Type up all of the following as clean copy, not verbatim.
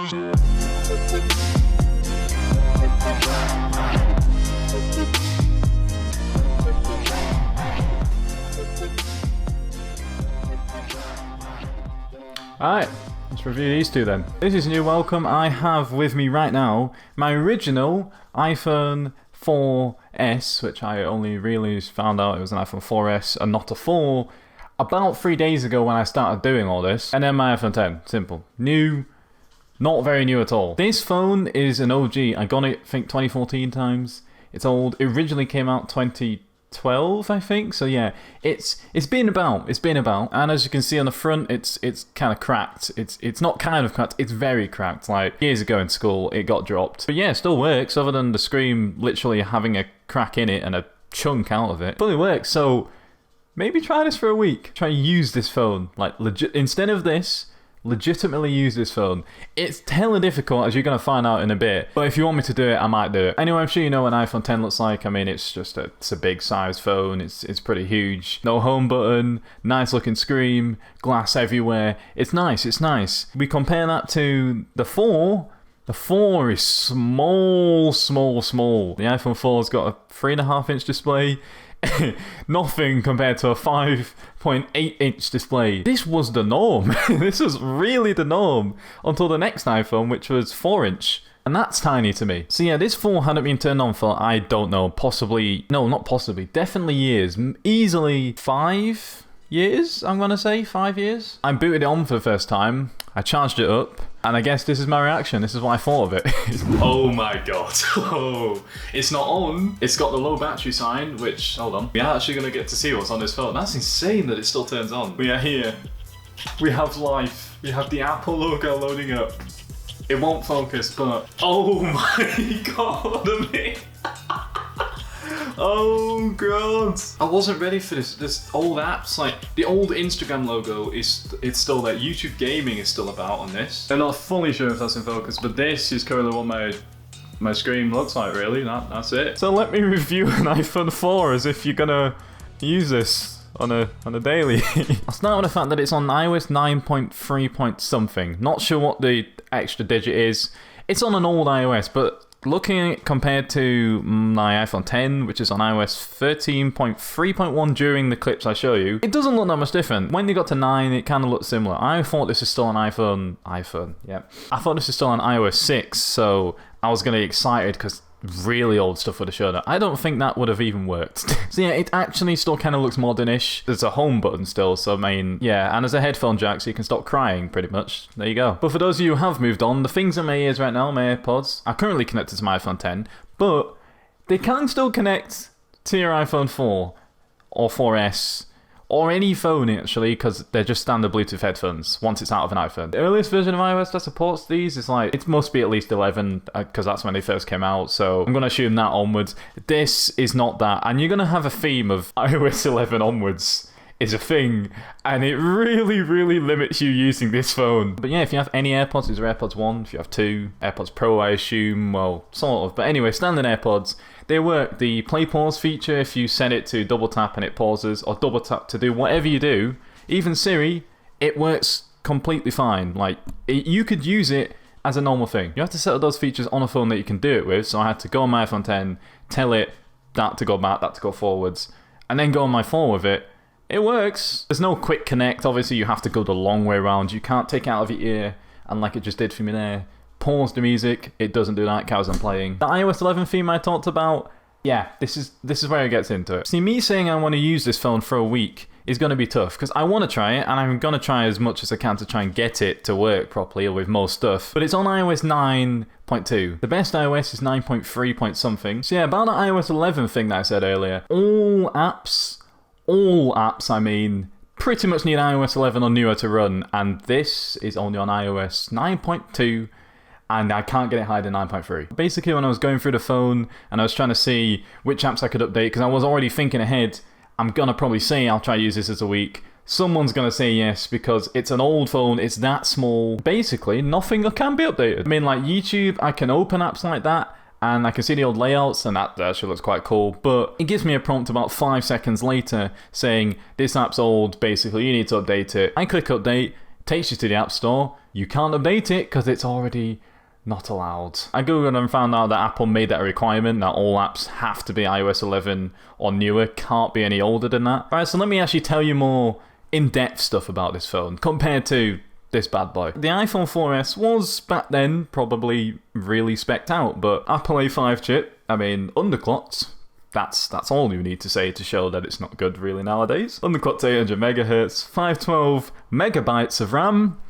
Alright, let's review these two then. This is a new welcome. I have with me right now my original iPhone 4S, which I only really found out it was an iPhone 4S and not a 4 about 3 days ago when I started doing all this. And then my iPhone 10, simple. New, not very new at all. This phone is an OG. I got it, I think, 2014 times. It's old. It originally came out 2012, I think. So yeah, it's been about. And as you can see on the front, it's kind of cracked. It's not kind of cracked. It's very cracked. Like years ago in school, it got dropped. But yeah, it still works. Other than the screen literally having a crack in it and a chunk out of it, fully works. So maybe try this for a week. Try and use this phone like legit instead of this. Legitimately use this phone. It's hella difficult, as you're going to find out in a bit, but if you want me to do it, I might do it. Anyway, I'm sure you know what an iPhone 10 looks like. I mean, it's a big size phone. It's pretty huge. No home button, nice looking screen, glass everywhere. It's nice. We compare that to the 4. The 4 is small. The iPhone 4's got a 3.5-inch display. Nothing compared to a 5.8-inch display. This was the norm. This was really the norm until the next iPhone, which was 4-inch. And that's tiny to me. So yeah, this 4 hadn't been turned on for, I don't know, definitely years. Easily 5 years, I'm gonna say, 5 years. I booted it on for the first time. I charged it up. And I guess this is my reaction. This is what I thought of it. Oh my god. Oh, it's not on. It's got the low battery sign, which, hold on. We are actually going to get to see what's on this phone. That's insane that it still turns on. We are here. We have life. We have the Apple logo loading up. It won't focus, but... Oh my god, oh god. I wasn't ready for this. This old apps, like the old Instagram logo it's still there. YouTube gaming is still about on this. I'm not fully sure if that's in focus, but this is currently what my screen looks like, really. That's it. So let me review an iPhone 4 as if you're gonna use this on a daily. I'll start with the fact that it's on iOS 9.3 point something. Not sure what the extra digit is. It's on an old iOS, but looking at it compared to my iPhone 10, which is on iOS 13.3.1 during the clips I show you, it doesn't look that much different. When they got to 9, it kind of looked similar. I thought this is still on iPhone, yeah. I thought this is still on iOS 6, so I was going to be excited because really old stuff would have shown up. I don't think that would have even worked. So yeah, it actually still kind of looks modern-ish. There's a home button still, so I mean, yeah, and there's a headphone jack so you can stop crying, pretty much. There you go. But for those of you who have moved on, the things in my ears right now, my AirPods, are currently connected to my iPhone 10, but they can still connect to your iPhone 4 or 4S or any phone, actually, because they're just standard Bluetooth headphones once it's out of an iPhone. The earliest version of iOS that supports these is like, it must be at least 11, because that's when they first came out, so I'm going to assume that onwards. This is not that, and you're going to have a theme of iOS 11 onwards is a thing, and it really, really limits you using this phone. But yeah, if you have any AirPods, these are AirPods 1, if you have 2, AirPods Pro, I assume, well, sort of, but anyway, standard AirPods, they work. The play pause feature, if you set it to double tap and it pauses, or double tap to do whatever you do, even Siri, it works completely fine. Like, you could use it as a normal thing. You have to set up those features on a phone that you can do it with, so I had to go on my iPhone 10, tell it that to go back, that to go forwards, and then go on my phone with it. It works. There's no quick connect. Obviously, you have to go the long way around. You can't take it out of your ear, and like it just did for me there, pause the music. It doesn't do that because I'm playing. The iOS 11 theme I talked about, yeah, this is where it gets into it. See, me saying I want to use this phone for a week is going to be tough, because I want to try it, and I'm going to try as much as I can to try and get it to work properly with most stuff. But it's on iOS 9.2. The best iOS is 9.3 point something. So yeah, about the iOS 11 thing that I said earlier, all apps, I mean, pretty much need iOS 11 or newer to run, and this is only on iOS 9.2, and I can't get it higher than 9.3. Basically, when I was going through the phone and I was trying to see which apps I could update, because I was already thinking ahead, I'm gonna probably say I'll try to use this as a week. Someone's gonna say yes, because it's an old phone, it's that small. Basically, nothing can be updated. I mean, like YouTube, I can open apps like that, and I can see the old layouts, and that actually looks quite cool, but it gives me a prompt about 5 seconds later saying, this app's old, basically, you need to update it. I click update, takes you to the App Store. You can't update it because it's already not allowed. I googled and found out that Apple made that a requirement, that all apps have to be iOS 11 or newer, can't be any older than that. Alright, so let me actually tell you more in-depth stuff about this phone compared to this bad boy. The iPhone 4S was, back then, probably really specced out, but Apple A5 chip, I mean, underclocked. That's all you need to say to show that it's not good really nowadays. Underclocked 800 megahertz, 512 megabytes of RAM.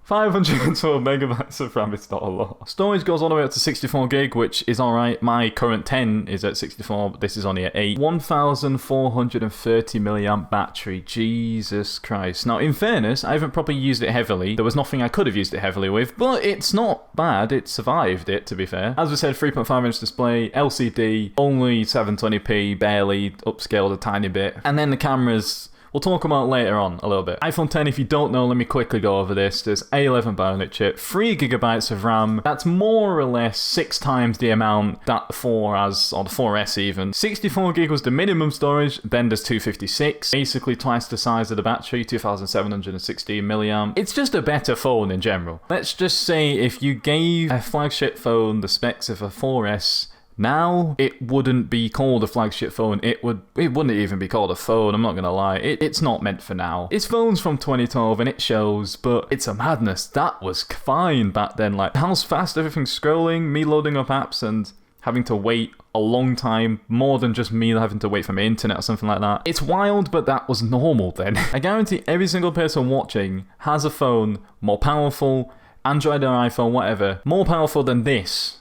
512 megabytes of RAM is not a lot. Storage goes all the way up to 64 gig, which is alright. My current 10 is at 64, but this is only at 8. 1430 milliamp battery. Jesus Christ. Now, in fairness, I haven't probably used it heavily. There was nothing I could have used it heavily with, but it's not bad. It survived it, to be fair. As we said, 3.5-inch display, LCD, only 720p, barely upscaled a tiny bit. And then the cameras, we'll talk about later on a little bit. iPhone 10, if you don't know, let me quickly go over this. There's A11 Bionic chip, 3GB of RAM. That's more or less 6 times the amount that the 4 has, or the 4S even. 64GB was the minimum storage, then there's 256. Basically twice the size of the battery, 2716 milliamp. It's just a better phone in general. Let's just say if you gave a flagship phone the specs of a 4S, now, it wouldn't be called a flagship phone. It wouldn't even be called a phone, I'm not gonna lie. It's not meant for now. It's phone's from 2012 and it shows, but it's a madness. That was fine back then. Like, how fast everything's scrolling, me loading up apps and having to wait a long time, more than just me having to wait for my internet or something like that. It's wild, but that was normal then. I guarantee every single person watching has a phone more powerful, Android or iPhone, whatever, more powerful than this.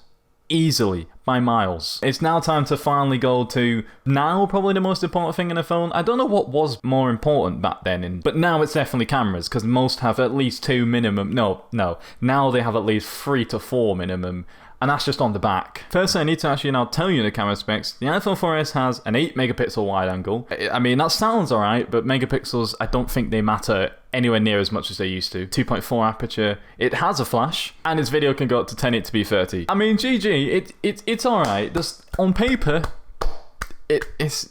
Easily, by miles. It's now time to finally go to now probably the most important thing in a phone. I don't know what was more important back then, but now it's definitely cameras, because most have at least 2 minimum. No. Now they have at least 3 to 4 minimum. And that's just on the back. Firstly, I need to actually now tell you the camera specs. The iPhone 4S has an 8 megapixel wide angle. I mean, that sounds alright, but megapixels, I don't think they matter anywhere near as much as they used to. 2.4 aperture. It has a flash, and its video can go up to 1080p30. I mean, GG, it's alright. Just on paper, it's...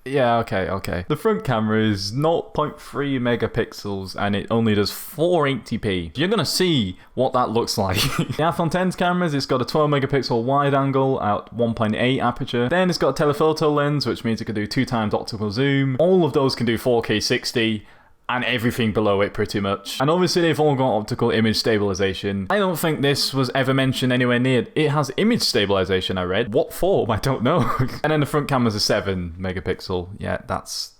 Yeah, okay. The front camera is 0.3 megapixels and it only does 480p. You're gonna see what that looks like. The iPhone 10's cameras, it's got a 12 megapixel wide angle at 1.8 aperture. Then it's got a telephoto lens, which means it can do 2 times optical zoom. All of those can do 4K 60. And everything below it pretty much. And obviously they've all got optical image stabilization. I don't think this was ever mentioned anywhere near. It has image stabilization, I read. What form? I don't know. And then the front camera's a 7 megapixel. Yeah, that's...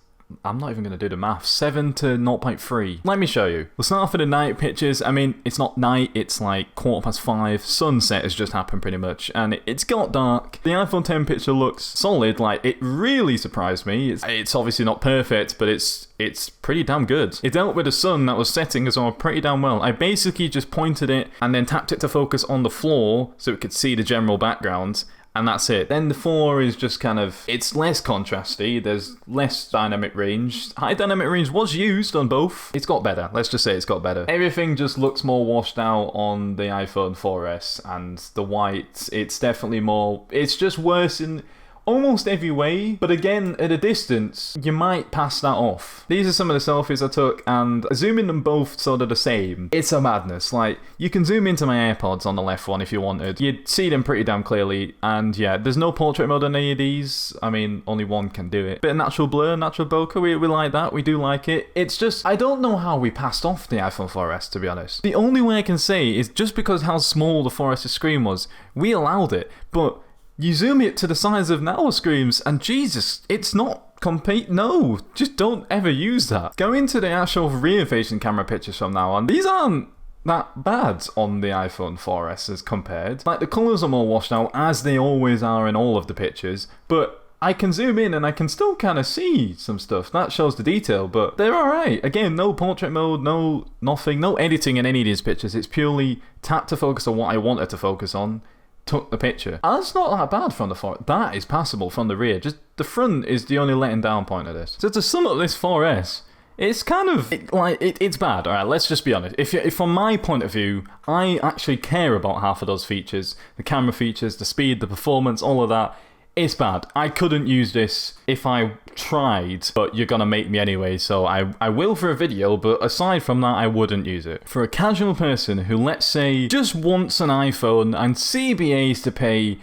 I'm not even going to do the math. 7 to 0.3. Let me show you. We'll start off with the night pictures. I mean, it's not night, it's like 5:15. Sunset has just happened pretty much, and it's got dark. The iPhone 10 picture looks solid. Like, it really surprised me. It's obviously not perfect, but it's pretty damn good. It dealt with the sun that was setting as well pretty damn well. I basically just pointed it and then tapped it to focus on the floor so it could see the general background. And that's it. Then the 4 is just kind of, it's less contrasty, there's less dynamic range. High dynamic range was used on both. It's got better, let's just say it's got better. Everything just looks more washed out on the iPhone 4S, and the white, it's definitely more, it's just worse in almost every way, but again, at a distance, you might pass that off. These are some of the selfies I took, and zooming them both sort of the same. It's a madness. Like, you can zoom into my AirPods on the left one if you wanted. You'd see them pretty damn clearly, and yeah, there's no portrait mode on any of these. I mean, only one can do it. Bit of natural blur, natural bokeh, we like that, we do like it. It's just, I don't know how we passed off the iPhone 4S, to be honest. The only way I can say is just because how small the 4S's screen was, we allowed it, but you zoom it to the size of now screens, and Jesus, it's not complete. No, just don't ever use that. Go into the actual rear-facing camera pictures from now on. These aren't that bad on the iPhone 4S as compared. Like, the colours are more washed out, as they always are in all of the pictures, but I can zoom in and I can still kind of see some stuff. That shows the detail, but they're alright. Again, no portrait mode, no nothing, no editing in any of these pictures. It's purely tap to focus on what I wanted to focus on. Took the picture. And that's not that bad from the front. That is passable from the rear. Just the front is the only letting down point of this. So to sum up this 4S, it's kind of it's bad. Alright, let's just be honest. If from my point of view, I actually care about half of those features, the camera features, the speed, the performance, all of that. It's bad. I couldn't use this if I tried, but you're gonna make me anyway, so I will for a video, but aside from that, I wouldn't use it. For a casual person who, let's say, just wants an iPhone and CBAs to pay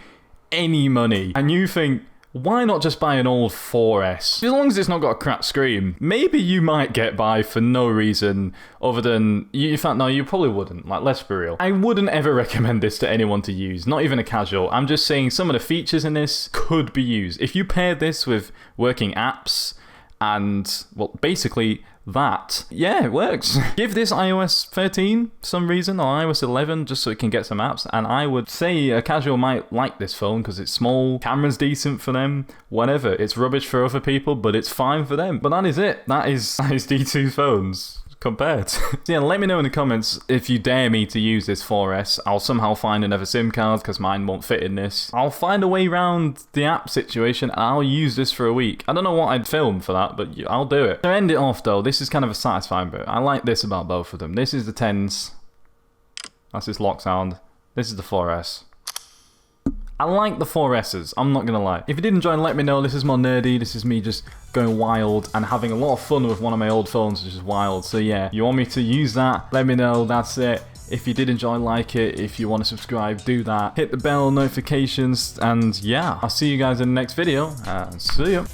any money, and you think, why not just buy an old 4S? As long as it's not got a cracked screen, maybe you might get by for no reason other than... In fact, no, you probably wouldn't. Like, let's be real. I wouldn't ever recommend this to anyone to use, not even a casual. I'm just saying some of the features in this could be used. If you paired this with working apps and, well, basically that, yeah, it works. Give this iOS 13 some reason, or iOS 11, just so it can get some apps, and I would say a casual might like this phone because it's small, camera's decent for them, whatever. It's rubbish for other people, but it's fine for them. But that is it. That is D2 phones compared. So yeah, let me know in the comments if you dare me to use this 4S. I'll somehow find another SIM card because mine won't fit in this. I'll find a way around the app situation and I'll use this for a week. I don't know what I'd film for that, but I'll do it. To end it off though, this is kind of a satisfying bit. I like this about both of them. This is the 10s. That's its lock sound. This is the 4S. I like the 4S's, I'm not gonna lie. If you did enjoy, let me know. This is more nerdy, this is me just going wild and having a lot of fun with one of my old phones, which is wild. So yeah, you want me to use that, let me know, that's it. If you did enjoy, like it. If you want to subscribe, do that. Hit the bell notifications, and yeah, I'll see you guys in the next video, and see ya.